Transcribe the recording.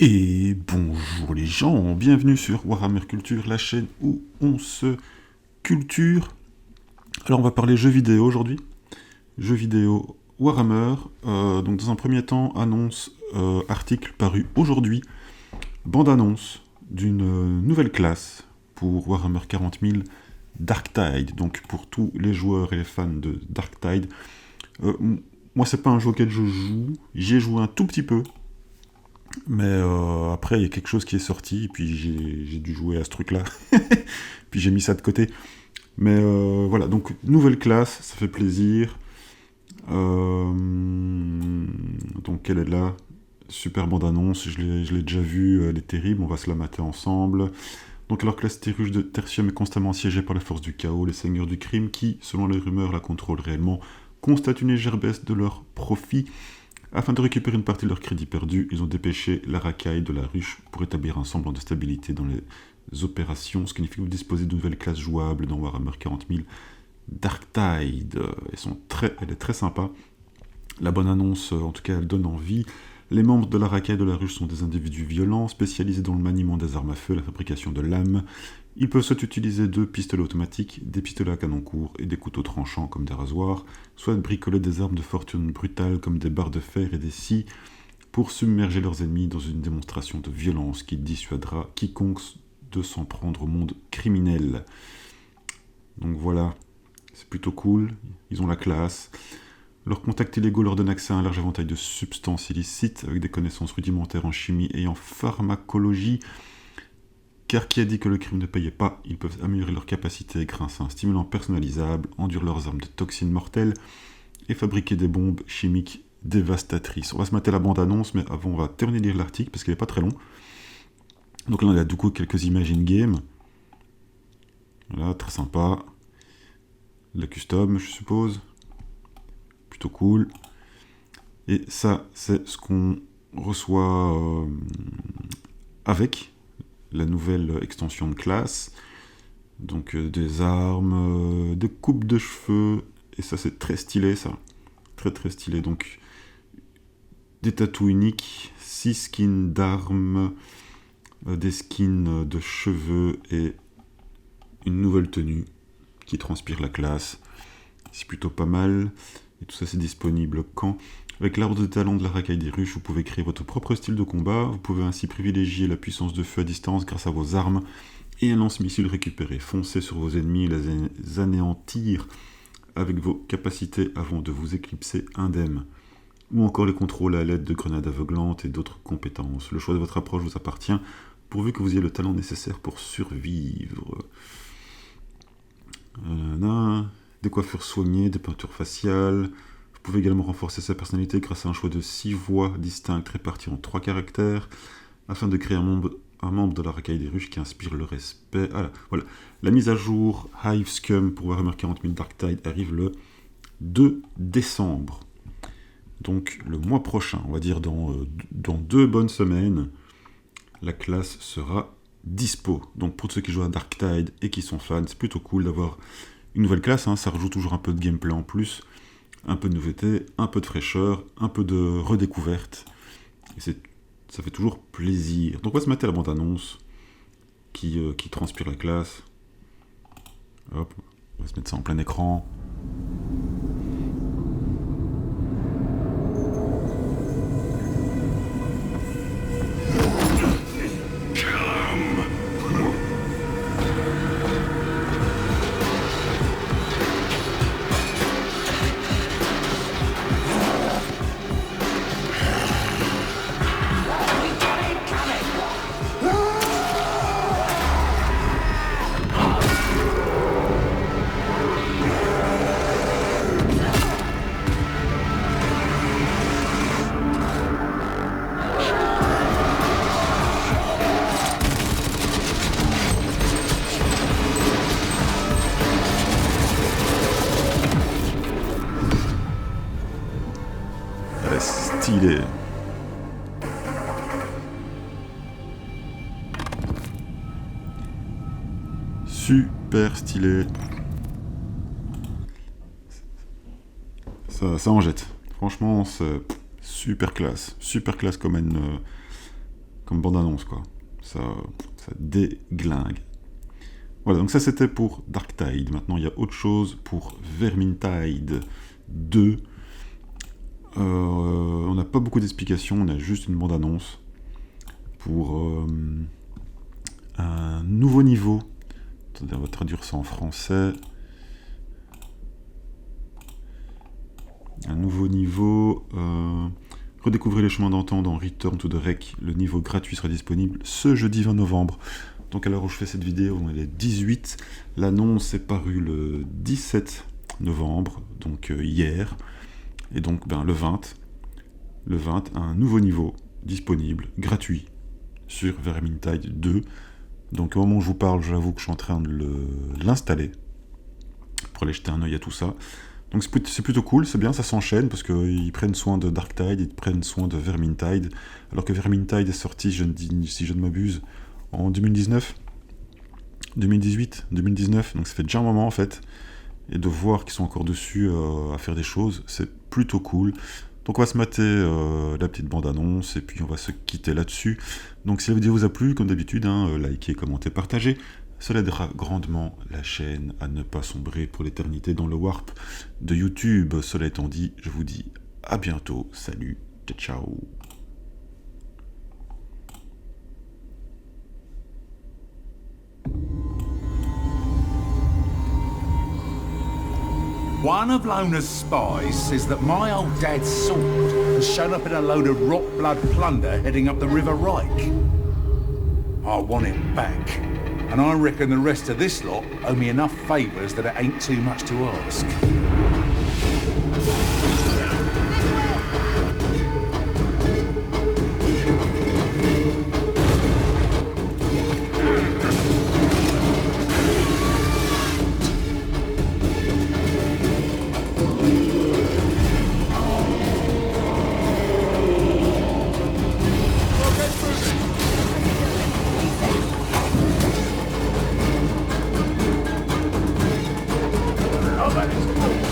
Et bonjour les gens, bienvenue sur Warhammer Culture, la chaîne où on se culture. Alors on va parler jeux vidéo aujourd'hui, jeux vidéo Warhammer. Donc dans un premier temps, annonce, article paru aujourd'hui, bande-annonce d'une nouvelle classe pour Warhammer 40 000, Darktide. Donc pour tous les joueurs et les fans de Darktide. Moi c'est pas un jeu auquel je joue, j'y ai joué un tout petit peu. Mais après, il y a quelque chose qui est sorti, et puis j'ai dû jouer à ce truc-là. Puis j'ai mis ça de côté. Mais voilà, donc nouvelle classe, ça fait plaisir. Donc elle est là. Super bande-annonce, je l'ai déjà vue, elle est terrible, on va se la mater ensemble. Donc alors que la cité russe de Tertium est constamment siégée par les forces du chaos, les seigneurs du crime, qui, selon les rumeurs, la contrôlent réellement, constatent une légère baisse de leur profit. Afin de récupérer une partie de leur crédit perdu, ils ont dépêché la racaille de la ruche pour établir un semblant de stabilité dans les opérations, ce qui signifie que vous disposez de nouvelles classes jouables dans Warhammer 40 000 Darktide. Elle est très sympa. La bonne annonce, en tout cas, elle donne envie. Les membres de la racaille de la ruche sont des individus violents, spécialisés dans le maniement des armes à feu, la fabrication de lames. Ils peuvent soit utiliser 2 pistolets automatiques, des pistolets à canon court et des couteaux tranchants comme des rasoirs, soit bricoler des armes de fortune brutales comme des barres de fer et des scies pour submerger leurs ennemis dans une démonstration de violence qui dissuadera quiconque de s'en prendre au monde criminel. Donc voilà, c'est plutôt cool, ils ont la classe. Leurs contacts illégaux leur donnent accès à un large éventail de substances illicites avec des connaissances rudimentaires en chimie et en pharmacologie. Car qui a dit que le crime ne payait pas, ils peuvent améliorer leurs capacités grâce à un stimulant personnalisable, enduire leurs armes de toxines mortelles et fabriquer des bombes chimiques dévastatrices. On va se mater la bande-annonce, mais avant on va terminer de lire l'article parce qu'il n'est pas très long. Donc là on a du coup quelques images in-game. Voilà, très sympa. La custom, je suppose. Plutôt cool. Et ça, c'est ce qu'on reçoit avec la nouvelle extension de classe, donc des armes, des coupes de cheveux, et ça c'est très stylé ça, très très stylé, donc des tatous uniques, 6 skins d'armes, des skins de cheveux et une nouvelle tenue qui transpire la classe, c'est plutôt pas mal, et tout ça c'est disponible quand ? Avec l'arbre de talent de la racaille des ruches, vous pouvez créer votre propre style de combat, vous pouvez ainsi privilégier la puissance de feu à distance grâce à vos armes et un lance-missile récupéré. Foncez sur vos ennemis et les anéantir avec vos capacités avant de vous éclipser indemne. Ou encore les contrôles à l'aide de grenades aveuglantes et d'autres compétences. Le choix de votre approche vous appartient, pourvu que vous ayez le talent nécessaire pour survivre. Des coiffures soignées, des peintures faciales. Vous pouvez également renforcer sa personnalité grâce à un choix de 6 voix distinctes réparties en 3 caractères, afin de créer un membre de la racaille des ruches qui inspire le respect. Voilà. La mise à jour Hive Scum pour Warhammer 40 000 Darktide arrive le 2 décembre. Donc le mois prochain, on va dire dans 2 bonnes semaines, la classe sera dispo. Donc pour ceux qui jouent à Darktide et qui sont fans, c'est plutôt cool d'avoir une nouvelle classe, ça rajoute toujours un peu de gameplay en plus. Un peu de nouveauté, un peu de fraîcheur, un peu de redécouverte. Et ça fait toujours plaisir. Donc on va se mettre à la bande-annonce qui transpire la classe. Hop, on va se mettre ça en plein écran. Stylé. Super stylé. Ça en jette. Franchement, c'est super classe. Super classe comme comme bande-annonce, quoi. Ça déglingue. Voilà, donc ça c'était pour Darktide. Maintenant, il y a autre chose pour Vermintide 2. On n'a pas beaucoup d'explications, on a juste une bande-annonce pour un nouveau niveau. Attendez, on va traduire ça en français. Un nouveau niveau. Redécouvrez les chemins d'antan dans Return to the Wreck. Le niveau gratuit sera disponible ce jeudi 20 novembre. Donc à l'heure où je fais cette vidéo, on est le 18. L'annonce est parue le 17 novembre, donc hier. Et donc le 20, un nouveau niveau disponible, gratuit, sur Vermintide 2. Donc au moment où je vous parle, j'avoue que je suis en train de l'installer, pour aller jeter un œil à tout ça. Donc c'est plutôt cool, c'est bien, ça s'enchaîne, parce qu'ils prennent soin de Darktide, ils prennent soin de Vermintide, alors que Vermintide est sorti, si je ne m'abuse, en 2019, 2018, 2019, donc ça fait déjà un moment en fait, et de voir qu'ils sont encore dessus à faire des choses, c'est plutôt cool. Donc on va se mater la petite bande-annonce, et puis on va se quitter là-dessus. Donc si la vidéo vous a plu, comme d'habitude, likez, commentez, partagez. Cela aidera grandement la chaîne à ne pas sombrer pour l'éternité dans le warp de YouTube. Cela étant dit, je vous dis à bientôt. Salut, ciao. One of Lona's spies says that my old dad's sword has shown up in a load of rot blood plunder heading up the River Reich. I want it back. And I reckon the rest of this lot owe me enough favours that it ain't too much to ask. Oh, that is cool.